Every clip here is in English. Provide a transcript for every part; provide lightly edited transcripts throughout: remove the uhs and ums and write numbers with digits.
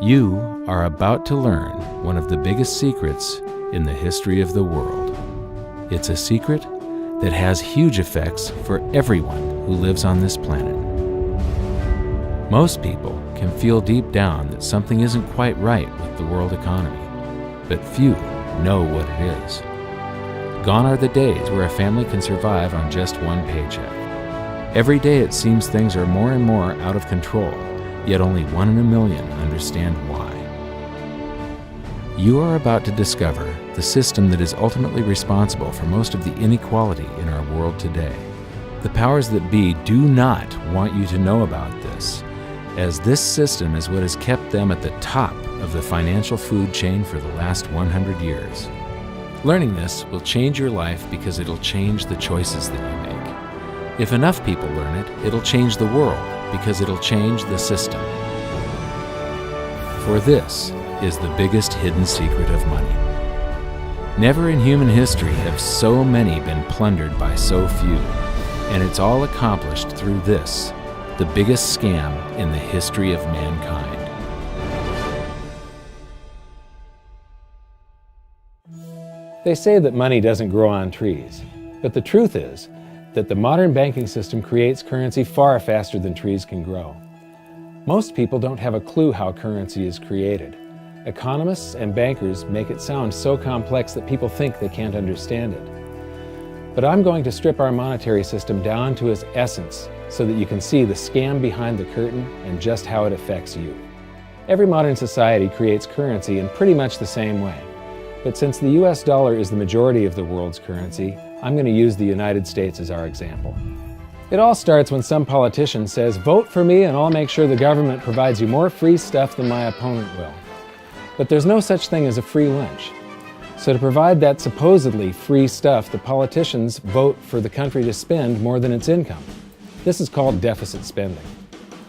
You are about to learn one of the biggest secrets in the history of the world. It's a secret that has huge effects for everyone who lives on this planet. Most people can feel deep down that something isn't quite right with the world economy, but few know what it is. Gone are the days where a family can survive on just one paycheck. Every day it seems things are more and more out of control, yet only 1 in a million understand why. You are about to discover the system that is ultimately responsible for most of the inequality in our world today. The powers that be do not want you to know about this, as this system is what has kept them at the top of the financial food chain for the last 100 years. Learning this will change your life because it'll change the choices that you make. If enough people learn it, it'll change the world because it'll change the system. For this is the biggest hidden secret of money. Never in human history have so many been plundered by so few, and it's all accomplished through this, the biggest scam in the history of mankind. They say that money doesn't grow on trees, but the truth is that the modern banking system creates currency far faster than trees can grow. Most people don't have a clue how currency is created. Economists and bankers make it sound so complex that people think they can't understand it. But I'm going to strip our monetary system down to its essence so that you can see the scam behind the curtain and just how it affects you. Every modern society creates currency in pretty much the same way. But since the US dollar is the majority of the world's currency, I'm going to use the United States as our example. It all starts when some politician says, "Vote for me and I'll make sure the government provides you more free stuff than my opponent will." But there's no such thing as a free lunch. So to provide that supposedly free stuff, the politicians vote for the country to spend more than its income. This is called deficit spending.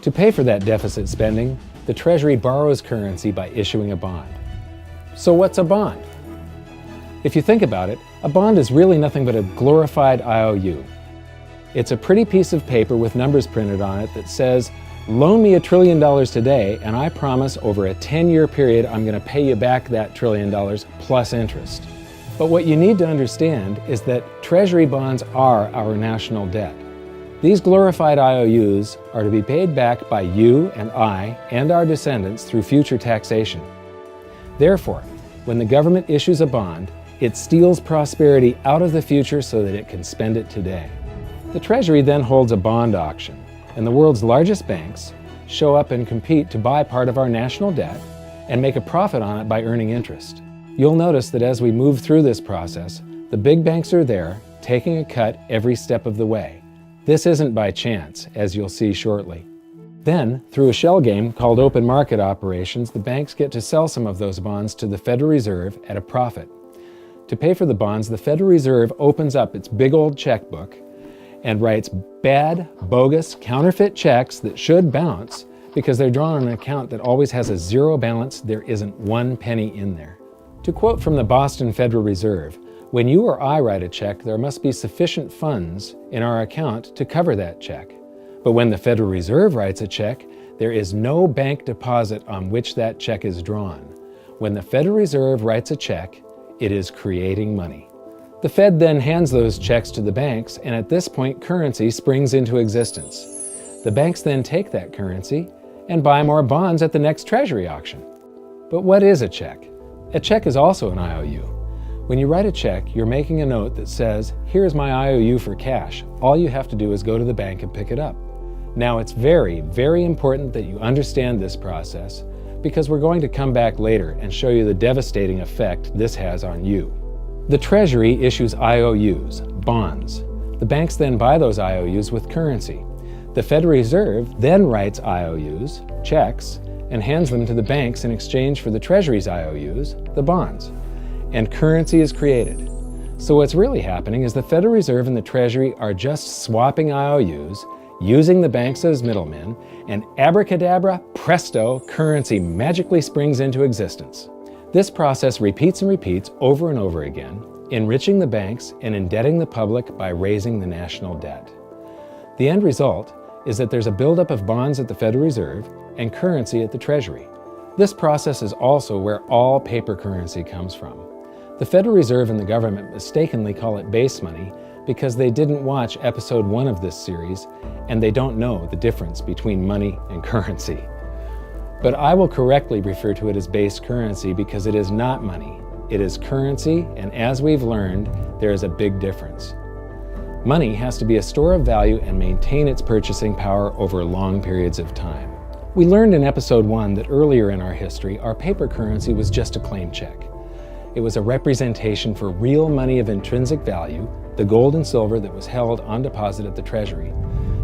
To pay for that deficit spending, the Treasury borrows currency by issuing a bond. So what's a bond? If you think about it, a bond is really nothing but a glorified IOU. It's a pretty piece of paper with numbers printed on it that says, "Loan me $1 trillion today, and I promise over a 10-year period I'm going to pay you back that $1 trillion plus interest." But what you need to understand is that Treasury bonds are our national debt. These glorified IOUs are to be paid back by you and I and our descendants through future taxation. Therefore, when the government issues a bond, it steals prosperity out of the future so that it can spend it today. The Treasury then holds a bond auction, and the world's largest banks show up and compete to buy part of our national debt and make a profit on it by earning interest. You'll notice that as we move through this process, the big banks are there, taking a cut every step of the way. This isn't by chance, as you'll see shortly. Then, through a shell game called open market operations, the banks get to sell some of those bonds to the Federal Reserve at a profit. To pay for the bonds, the Federal Reserve opens up its big old checkbook and writes bad, bogus, counterfeit checks that should bounce because they're drawn on an account that always has a zero balance. There isn't 1 penny in there. To quote from the Boston Federal Reserve, "When you or I write a check, there must be sufficient funds in our account to cover that check. But when the Federal Reserve writes a check, there is no bank deposit on which that check is drawn. When the Federal Reserve writes a check, it is creating money." The Fed then hands those checks to the banks, and at this point, currency springs into existence. The banks then take that currency and buy more bonds at the next Treasury auction. But what is a check? A check is also an IOU. When you write a check, you're making a note that says, "Here's my IOU for cash. All you have to do is go to the bank and pick it up." Now, it's very, very important that you understand this process because we're going to come back later and show you the devastating effect this has on you. The Treasury issues IOUs, bonds. The banks then buy those IOUs with currency. The Federal Reserve then writes IOUs, checks, and hands them to the banks in exchange for the Treasury's IOUs, the bonds. And currency is created. So what's really happening is the Federal Reserve and the Treasury are just swapping IOUs, using the banks as middlemen, and abracadabra, presto, currency magically springs into existence. This process repeats and repeats over and over again, enriching the banks and indebting the public by raising the national debt. The end result is that there's a buildup of bonds at the Federal Reserve and currency at the Treasury. This process is also where all paper currency comes from. The Federal Reserve and the government mistakenly call it base money because they didn't watch episode 1 of this series and they don't know the difference between money and currency. But I will correctly refer to it as base currency because it is not money. It is currency, and as we've learned, there is a big difference. Money has to be a store of value and maintain its purchasing power over long periods of time. We learned in episode 1 that earlier in our history, our paper currency was just a claim check. It was a representation for real money of intrinsic value, the gold and silver that was held on deposit at the Treasury.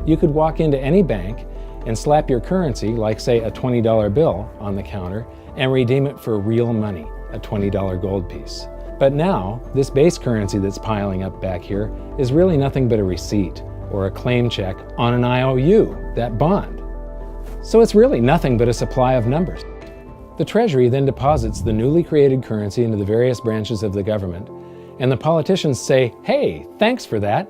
You could walk into any bank and slap your currency, like say a $20 bill, on the counter and redeem it for real money, a $20 gold piece. But now, this base currency that's piling up back here is really nothing but a receipt or a claim check on an IOU, that bond. So it's really nothing but a supply of numbers. The Treasury then deposits the newly created currency into the various branches of the government, and the politicians say, "Hey, thanks for that."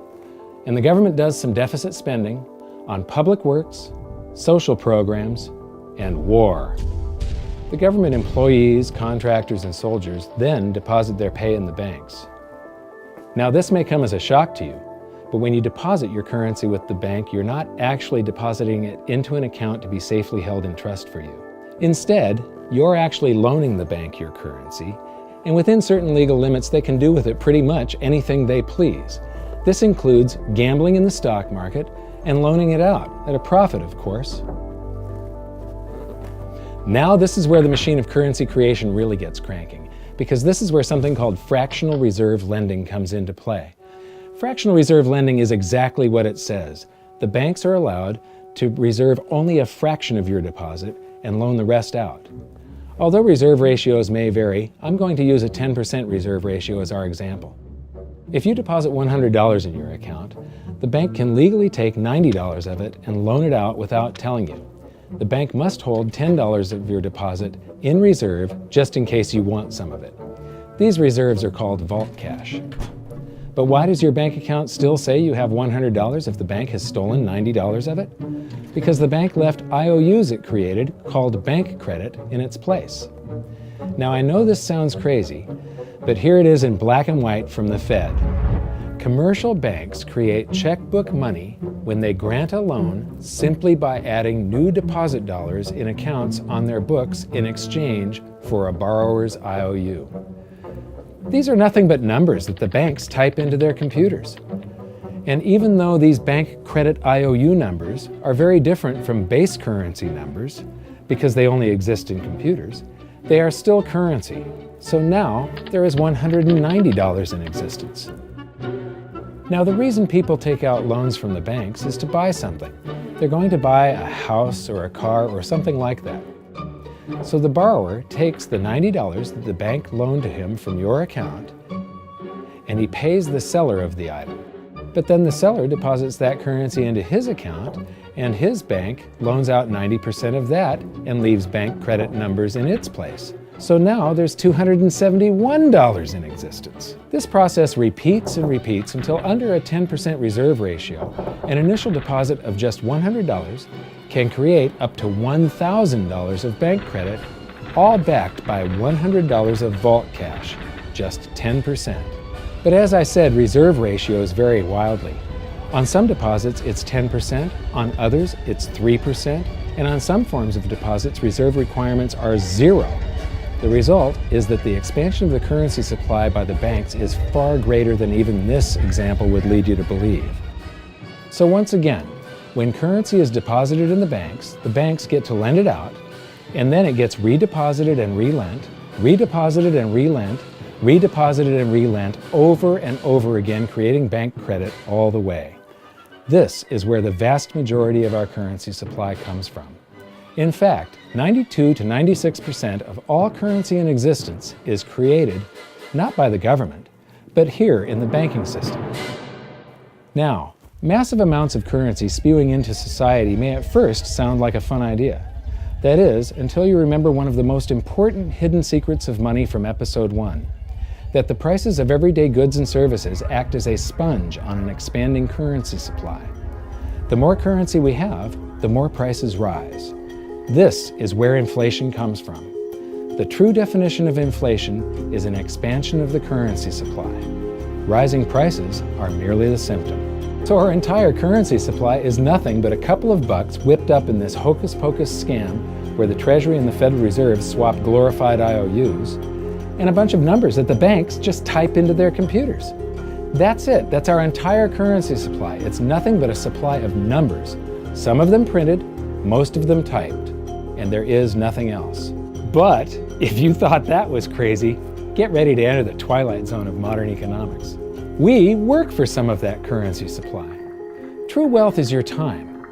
And the government does some deficit spending on public works, social programs, and war. The government employees, contractors, and soldiers then deposit their pay in the banks. Now, this may come as a shock to you, but when you deposit your currency with the bank, you're not actually depositing it into an account to be safely held in trust for you. Instead, you're actually loaning the bank your currency, and within certain legal limits, they can do with it pretty much anything they please. This includes gambling in the stock market and loaning it out, at a profit, of course. Now this is where the machine of currency creation really gets cranking, because this is where something called fractional reserve lending comes into play. Fractional reserve lending is exactly what it says. The banks are allowed to reserve only a fraction of your deposit and loan the rest out. Although reserve ratios may vary, I'm going to use a 10% reserve ratio as our example. If you deposit $100 in your account, the bank can legally take $90 of it and loan it out without telling you. The bank must hold $10 of your deposit in reserve just in case you want some of it. These reserves are called vault cash. But why does your bank account still say you have $100 if the bank has stolen $90 of it? Because the bank left IOUs it created, called bank credit, in its place. Now I know this sounds crazy, but here it is in black and white from the Fed. Commercial banks create checkbook money when they grant a loan simply by adding new deposit dollars in accounts on their books in exchange for a borrower's IOU. These are nothing but numbers that the banks type into their computers. And even though these bank credit IOU numbers are very different from base currency numbers, because they only exist in computers, they are still currency. So now there is $190 in existence. Now the reason people take out loans from the banks is to buy something. They're going to buy a house or a car or something like that. So the borrower takes the $90 that the bank loaned to him from your account and he pays the seller of the item. But then the seller deposits that currency into his account and his bank loans out 90% of that and leaves bank credit numbers in its place. So now there's $271 in existence. This process repeats and repeats until under a 10% reserve ratio, an initial deposit of just $100 can create up to $1,000 of bank credit, all backed by $100 of vault cash, just 10%. But as I said, reserve ratios vary wildly. On some deposits, it's 10%, on others, it's 3%, and on some forms of deposits, reserve requirements are 0. The result is that the expansion of the currency supply by the banks is far greater than even this example would lead you to believe. So once again, when currency is deposited in the banks get to lend it out, and then it gets redeposited and relent, redeposited and relent, redeposited and relent over and over again, creating bank credit all the way. This is where the vast majority of our currency supply comes from. In fact, 92 to 96% of all currency in existence is created not by the government, but here in the banking system. Now, massive amounts of currency spewing into society may at first sound like a fun idea. That is, until you remember one of the most important hidden secrets of money from episode 1, that the prices of everyday goods and services act as a sponge on an expanding currency supply. The more currency we have, the more prices rise. This is where inflation comes from. The true definition of inflation is an expansion of the currency supply. Rising prices are merely the symptom. So our entire currency supply is nothing but a couple of bucks whipped up in this hocus-pocus scam where the Treasury and the Federal Reserve swap glorified IOUs, and a bunch of numbers that the banks just type into their computers. That's it. That's our entire currency supply. It's nothing but a supply of numbers. Some of them printed, most of them typed, and there is nothing else. But if you thought that was crazy, get ready to enter the twilight zone of modern economics. We work for some of that currency supply. True wealth is your time,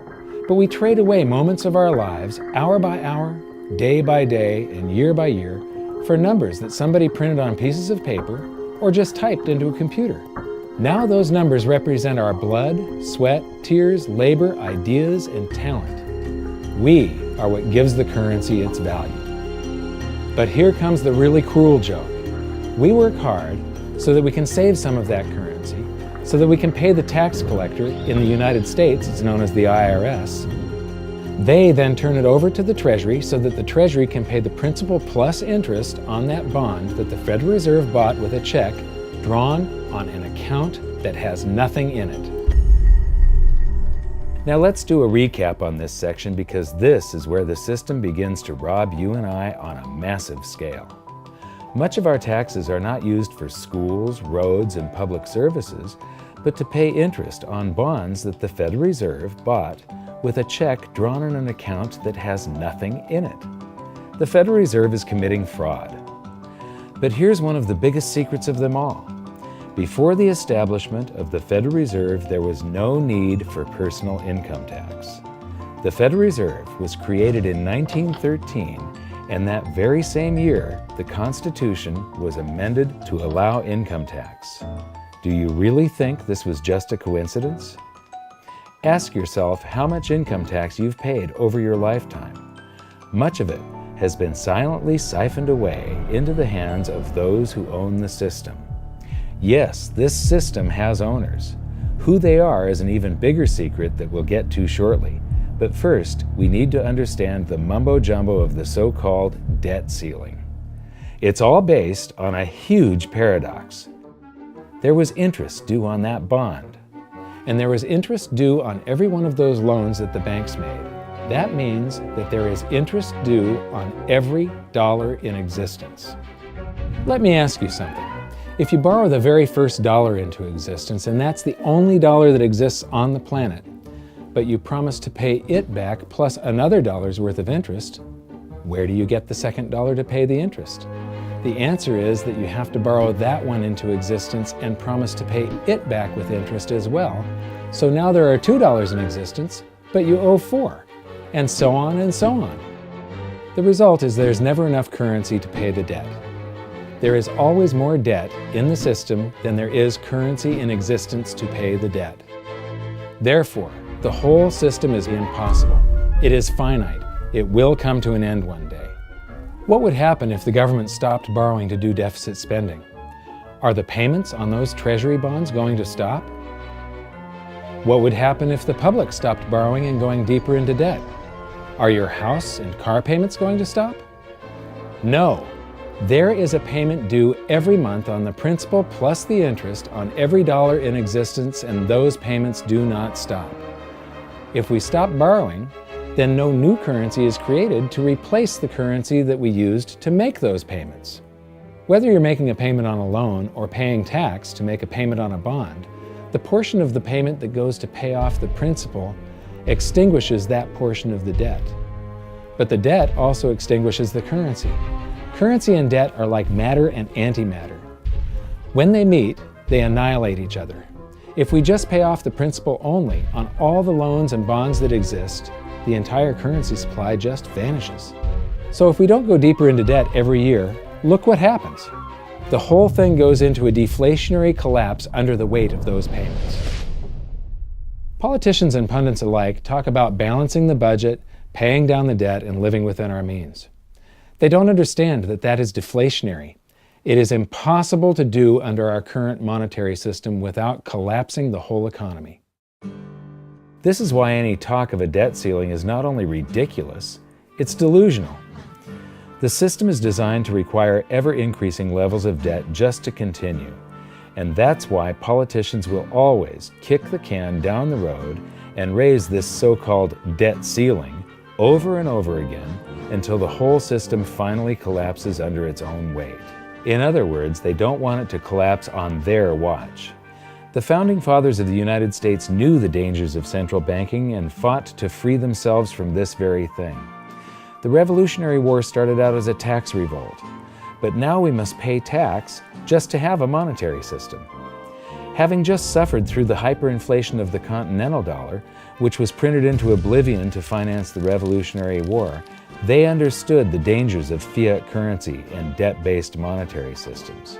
but we trade away moments of our lives, hour by hour, day by day, and year by year, for numbers that somebody printed on pieces of paper or just typed into a computer. Now those numbers represent our blood, sweat, tears, labor, ideas, and talent. We are what gives the currency its value. But here comes the really cruel joke. We work hard so that we can save some of that currency, so that we can pay the tax collector. In the United States, it's known as the IRS. They then turn it over to the Treasury so that the Treasury can pay the principal plus interest on that bond that the Federal Reserve bought with a check drawn on an account that has nothing in it. Now let's do a recap on this section, because this is where the system begins to rob you and I on a massive scale. Much of our taxes are not used for schools, roads, and public services, but to pay interest on bonds that the Federal Reserve bought with a check drawn on an account that has nothing in it. The Federal Reserve is committing fraud. But here's one of the biggest secrets of them all. Before the establishment of the Federal Reserve, there was no need for personal income tax. The Federal Reserve was created in 1913, and that very same year, the Constitution was amended to allow income tax. Do you really think this was just a coincidence? Ask yourself how much income tax you've paid over your lifetime. Much of it has been silently siphoned away into the hands of those who own the system. Yes, this system has owners. Who they are is an even bigger secret that we'll get to shortly. But first, we need to understand the mumbo-jumbo of the so-called debt ceiling. It's all based on a huge paradox. There was interest due on that bond, and there was interest due on every one of those loans that the banks made. That means that there is interest due on every dollar in existence. Let me ask you something. If you borrow the very first dollar into existence, and that's the only dollar that exists on the planet, but you promise to pay it back plus another dollar's worth of interest, where do you get the second dollar to pay the interest? The answer is that you have to borrow that one into existence and promise to pay it back with interest as well. So now there are $2 in existence, but you owe $4, and so on and so on. The result is there's never enough currency to pay the debt. There is always more debt in the system than there is currency in existence to pay the debt. Therefore, the whole system is impossible. It is finite. It will come to an end one day. What would happen if the government stopped borrowing to do deficit spending? Are the payments on those treasury bonds going to stop? What would happen if the public stopped borrowing and going deeper into debt? Are your house and car payments going to stop? No. There is a payment due every month on the principal plus the interest on every dollar in existence, and those payments do not stop. If we stop borrowing, then no new currency is created to replace the currency that we used to make those payments. Whether you're making a payment on a loan or paying tax to make a payment on a bond, the portion of the payment that goes to pay off the principal extinguishes that portion of the debt. But the debt also extinguishes the currency. Currency and debt are like matter and antimatter. When they meet, they annihilate each other. If we just pay off the principal only on all the loans and bonds that exist, the entire currency supply just vanishes. So if we don't go deeper into debt every year, look what happens. The whole thing goes into a deflationary collapse under the weight of those payments. Politicians and pundits alike talk about balancing the budget, paying down the debt, and living within our means. They don't understand that that is deflationary. It is impossible to do under our current monetary system without collapsing the whole economy. This is why any talk of a debt ceiling is not only ridiculous, it's delusional. The system is designed to require ever-increasing levels of debt just to continue. And that's why politicians will always kick the can down the road and raise this so-called debt ceiling over and over again until the whole system finally collapses under its own weight. In other words, they don't want it to collapse on their watch. The Founding Fathers of the United States knew the dangers of central banking and fought to free themselves from this very thing. The Revolutionary War started out as a tax revolt, but now we must pay tax just to have a monetary system. Having just suffered through the hyperinflation of the continental dollar, which was printed into oblivion to finance the Revolutionary War, they understood the dangers of fiat currency and debt-based monetary systems.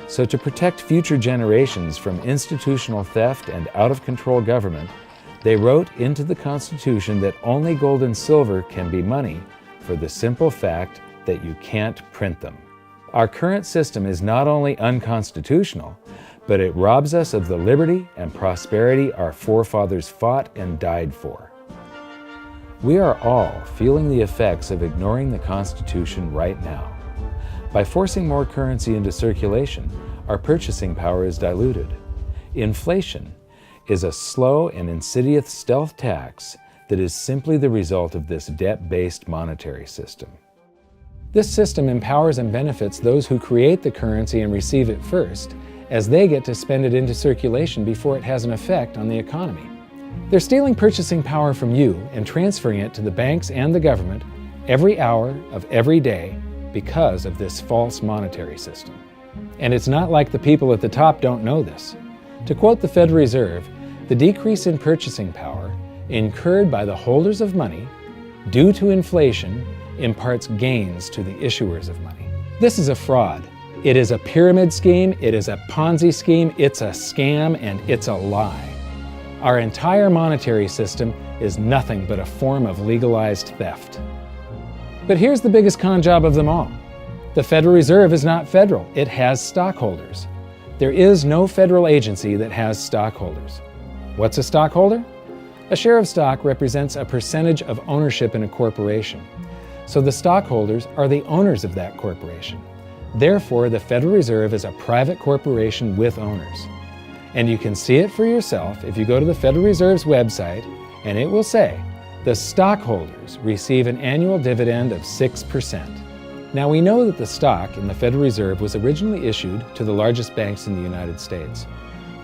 So to protect future generations from institutional theft and out-of-control government, they wrote into the Constitution that only gold and silver can be money for the simple fact that you can't print them. Our current system is not only unconstitutional, but it robs us of the liberty and prosperity our forefathers fought and died for. We are all feeling the effects of ignoring the Constitution right now. By forcing more currency into circulation, our purchasing power is diluted. Inflation is a slow and insidious stealth tax that is simply the result of this debt-based monetary system. This system empowers and benefits those who create the currency and receive it first, as they get to spend it into circulation before it has an effect on the economy. They're stealing purchasing power from you and transferring it to the banks and the government every hour of every day because of this false monetary system. And it's not like the people at the top don't know this. To quote the Federal Reserve, the decrease in purchasing power incurred by the holders of money due to inflation imparts gains to the issuers of money. This is a fraud. It is a pyramid scheme, it is a Ponzi scheme, it's a scam, and it's a lie. Our entire monetary system is nothing but a form of legalized theft. But here's the biggest con job of them all. The Federal Reserve is not federal, it has stockholders. There is no federal agency that has stockholders. What's a stockholder? A share of stock represents a percentage of ownership in a corporation. So the stockholders are the owners of that corporation. Therefore, the Federal Reserve is a private corporation with owners. And you can see it for yourself if you go to the Federal Reserve's website, and it will say, the stockholders receive an annual dividend of 6%. Now we know that the stock in the Federal Reserve was originally issued to the largest banks in the United States.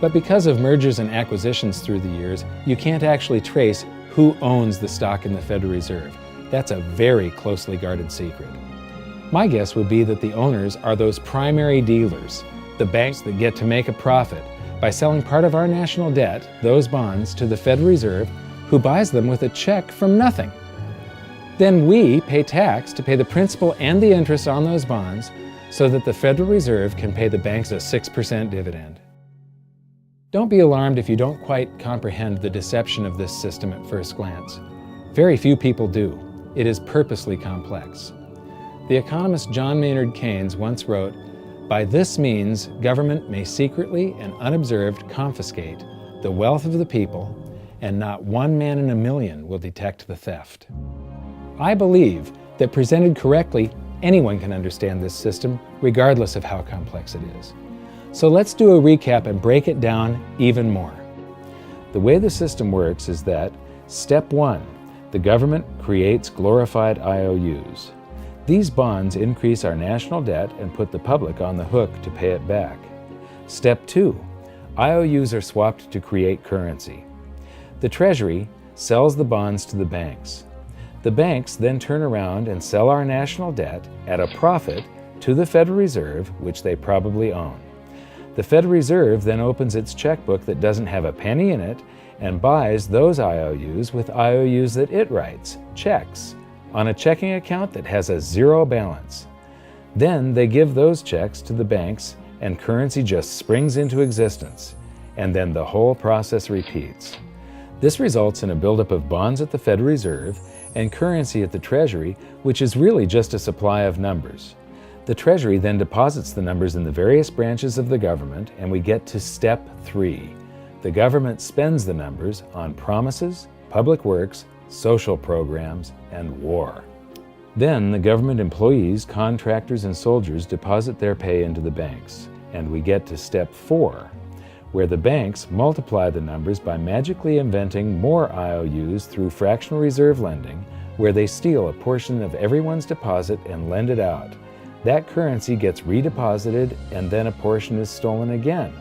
But because of mergers and acquisitions through the years, you can't actually trace who owns the stock in the Federal Reserve. That's a very closely guarded secret. My guess would be that the owners are those primary dealers, the banks that get to make a profit by selling part of our national debt, those bonds, to the Federal Reserve, who buys them with a check from nothing. Then we pay tax to pay the principal and the interest on those bonds so that the Federal Reserve can pay the banks a 6% dividend. Don't be alarmed if you don't quite comprehend the deception of this system at first glance. Very few people do. It is purposely complex. The economist John Maynard Keynes once wrote, "By this means, government may secretly and unobserved confiscate the wealth of the people, and not one man in a million will detect the theft." I believe that presented correctly, anyone can understand this system, regardless of how complex it is. So let's do a recap and break it down even more. The way the system works is that, step 1, the government creates glorified IOUs. These bonds increase our national debt and put the public on the hook to pay it back. Step 2, IOUs are swapped to create currency. The Treasury sells the bonds to the banks. The banks then turn around and sell our national debt at a profit to the Federal Reserve, which they probably own. The Federal Reserve then opens its checkbook that doesn't have a penny in it and buys those IOUs with IOUs that it writes, checks, on a checking account that has a zero balance. Then they give those checks to the banks and currency just springs into existence, and then the whole process repeats. This results in a buildup of bonds at the Federal Reserve and currency at the Treasury, which is really just a supply of numbers. The Treasury then deposits the numbers in the various branches of the government, and we get to step 3. The government spends the numbers on promises, public works, social programs, and war. Then the government employees, contractors, and soldiers deposit their pay into the banks. And we get to step 4, where the banks multiply the numbers by magically inventing more IOUs through fractional reserve lending, where they steal a portion of everyone's deposit and lend it out. That currency gets redeposited, and then a portion is stolen again.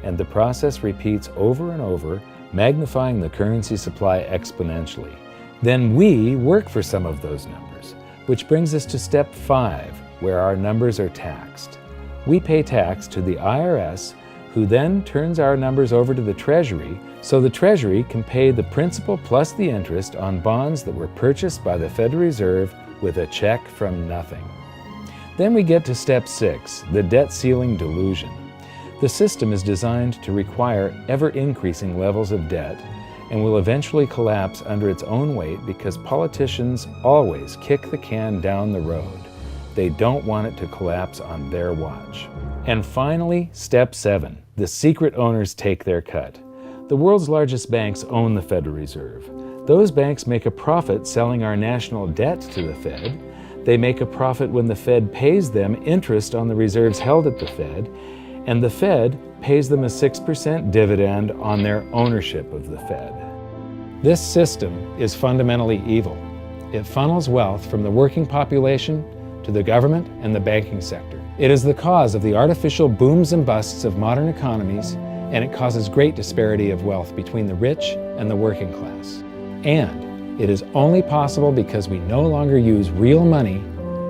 And the process repeats over and over, magnifying the currency supply exponentially. Then we work for some of those numbers, which brings us to step 5, where our numbers are taxed. We pay tax to the IRS, who then turns our numbers over to the Treasury, so the Treasury can pay the principal plus the interest on bonds that were purchased by the Federal Reserve with a check from nothing. Then we get to step 6, the debt ceiling delusion. The system is designed to require ever-increasing levels of debt and will eventually collapse under its own weight because politicians always kick the can down the road. They don't want it to collapse on their watch. And finally, step 7, the secret owners take their cut. The world's largest banks own the Federal Reserve. Those banks make a profit selling our national debt to the Fed. They make a profit when the Fed pays them interest on the reserves held at the Fed, and the Fed pays them a 6% dividend on their ownership of the Fed. This system is fundamentally evil. It funnels wealth from the working population to the government and the banking sector. It is the cause of the artificial booms and busts of modern economies, and it causes great disparity of wealth between the rich and the working class. And it is only possible because we no longer use real money,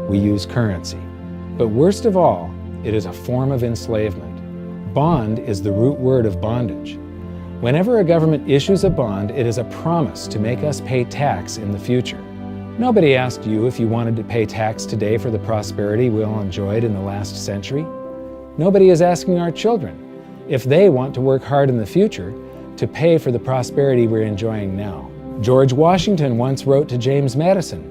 we use currency. But worst of all, it is a form of enslavement. Bond is the root word of bondage. Whenever a government issues a bond, it is a promise to make us pay tax in the future. Nobody asked you if you wanted to pay tax today for the prosperity we all enjoyed in the last century. Nobody is asking our children if they want to work hard in the future to pay for the prosperity we're enjoying now. George Washington once wrote to James Madison,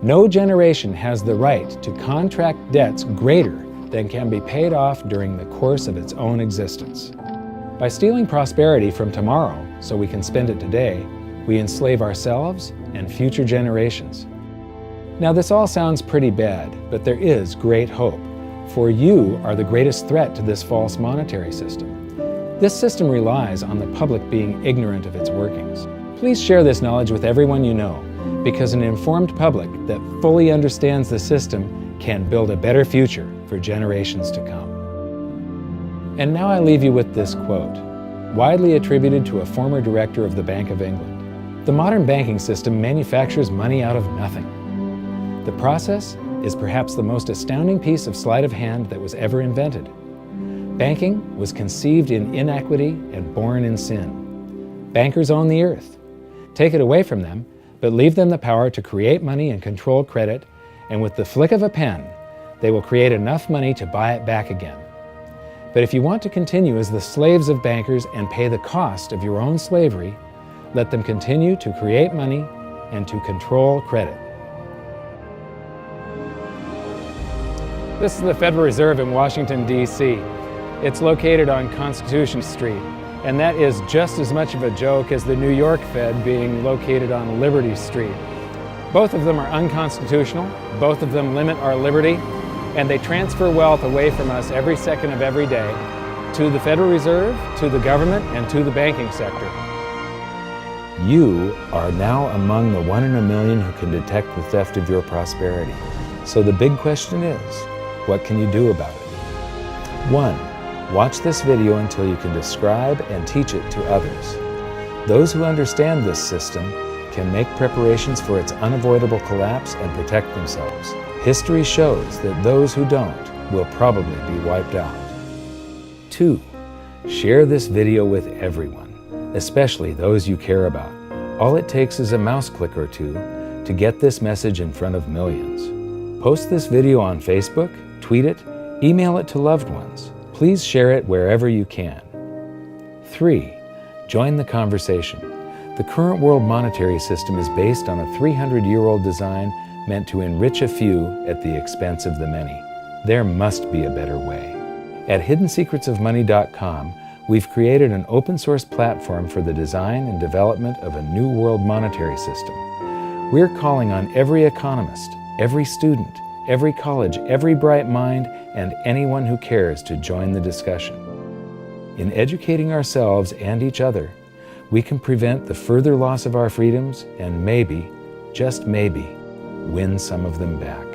"No generation has the right to contract debts greater than can be paid off during the course of its own existence." By stealing prosperity from tomorrow so we can spend it today, we enslave ourselves and future generations. Now this all sounds pretty bad, but there is great hope, for you are the greatest threat to this false monetary system. This system relies on the public being ignorant of its workings. Please share this knowledge with everyone you know, because an informed public that fully understands the system can build a better future for generations to come. And now I leave you with this quote, widely attributed to a former director of the Bank of England. The modern banking system manufactures money out of nothing. The process is perhaps the most astounding piece of sleight of hand that was ever invented. Banking was conceived in inequity and born in sin. Bankers own the earth. Take it away from them, but leave them the power to create money and control credit, and with the flick of a pen, they will create enough money to buy it back again. But if you want to continue as the slaves of bankers and pay the cost of your own slavery, let them continue to create money and to control credit. This is the Federal Reserve in Washington, D.C. It's located on Constitution Street, and that is just as much of a joke as the New York Fed being located on Liberty Street. Both of them are unconstitutional, both of them limit our liberty, and they transfer wealth away from us every second of every day to the Federal Reserve, to the government, and to the banking sector. You are now among the 1 in a million who can detect the theft of your prosperity. So the big question is, what can you do about it? 1. Watch this video until you can describe and teach it to others. Those who understand this system can make preparations for its unavoidable collapse and protect themselves. History shows that those who don't will probably be wiped out. 2. Share this video with everyone, especially those you care about. All it takes is a mouse click or two to get this message in front of millions. Post this video on Facebook, tweet it, email it to loved ones. Please share it wherever you can. 3. Join the conversation. The current world monetary system is based on a 300-year-old design meant to enrich a few at the expense of the many. There must be a better way. At hiddensecretsofmoney.com, we've created an open-source platform for the design and development of a new world monetary system. We're calling on every economist, every student, every college, every bright mind, and anyone who cares to join the discussion. In educating ourselves and each other, we can prevent the further loss of our freedoms and maybe, just maybe, win some of them back.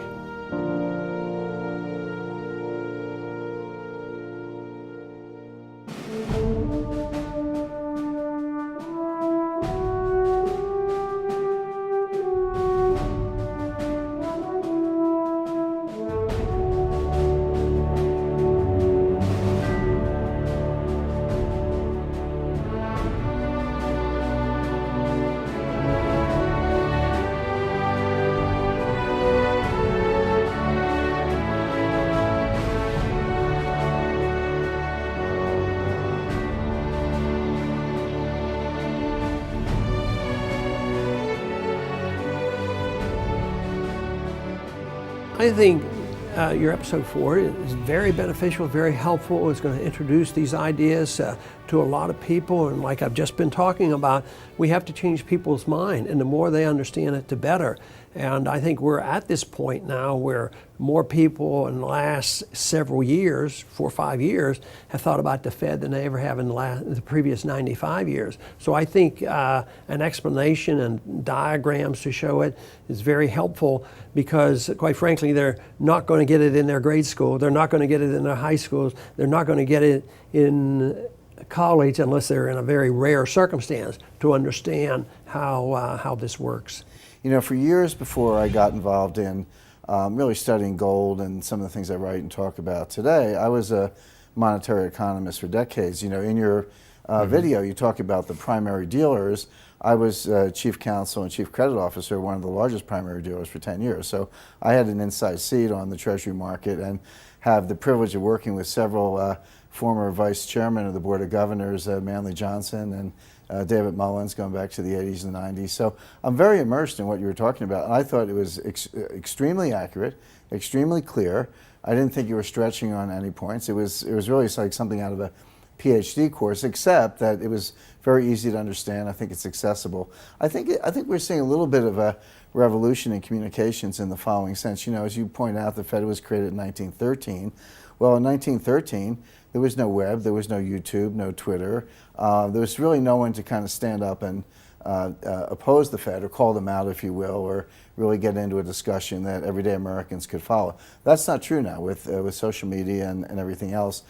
I think your episode 4 is very beneficial, very helpful. It's going to introduce these ideas to a lot of people, and like I've just been talking about, we have to change people's mind, and the more they understand it, the better. And I think we're at this point now where more people in the last several years, 4 or 5 years, have thought about the Fed than they ever have in the previous 95 years. So I think an explanation and diagrams to show it is very helpful, because quite frankly, they're not going to get it in their grade school, they're not going to get it in their high schools, they're not going to get it in college unless they're in a very rare circumstance to understand how this works. You know, for years before I got involved in really studying gold and some of the things I write and talk about today, I was a monetary economist for decades. You know, in your video, you talk about the primary dealers. I was chief counsel and chief credit officer of one of the largest primary dealers for 10 years. So I had an inside seat on the Treasury market and have the privilege of working with several former vice chairmen of the Board of Governors, Manley Johnson and David Mullins, going back to the 80s and 90s. So I'm very immersed in what you were talking about, and I thought it was extremely accurate, extremely clear. I didn't think you were stretching on any points. It was really like something out of a PhD course, except that it was very easy to understand. I think it's accessible. I think we're seeing a little bit of a revolution in communications in the following sense. You know, as you point out, the Fed was created in 1913. Well, in 1913, there was no web, there was no YouTube, no Twitter. There was really no one to kind of stand up and oppose the Fed or call them out, if you will, or really get into a discussion that everyday Americans could follow. That's not true now with social media and everything else.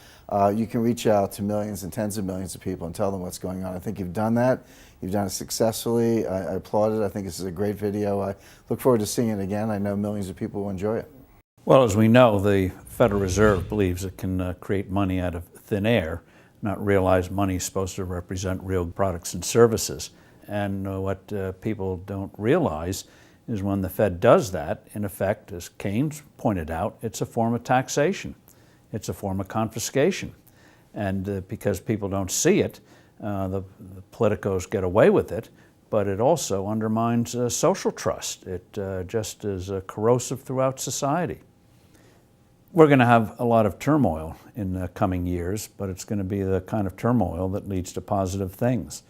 You can reach out to millions and tens of millions of people and tell them what's going on. I think you've done that. You've done it successfully. I applaud it. I think this is a great video. I look forward to seeing it again. I know millions of people will enjoy it. Well, as we know, the Federal Reserve believes it can create money out of thin air, not realize money is supposed to represent real products and services. And what people don't realize is when the Fed does that, in effect, as Keynes pointed out, it's a form of taxation. It's a form of confiscation. And because people don't see it, the politicos get away with it, but it also undermines social trust. It just is corrosive throughout society. We're going to have a lot of turmoil in the coming years, but it's going to be the kind of turmoil that leads to positive things.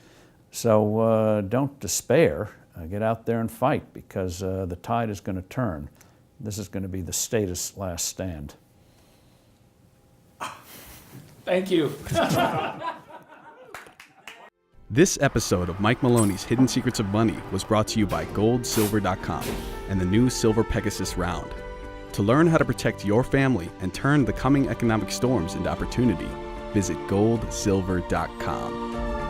So don't despair. Get out there and fight, because the tide is going to turn. This is going to be the status last stand. Thank you. This episode of Mike Maloney's Hidden Secrets of Money was brought to you by GoldSilver.com and the new Silver Pegasus Round. To learn how to protect your family and turn the coming economic storms into opportunity, visit GoldSilver.com.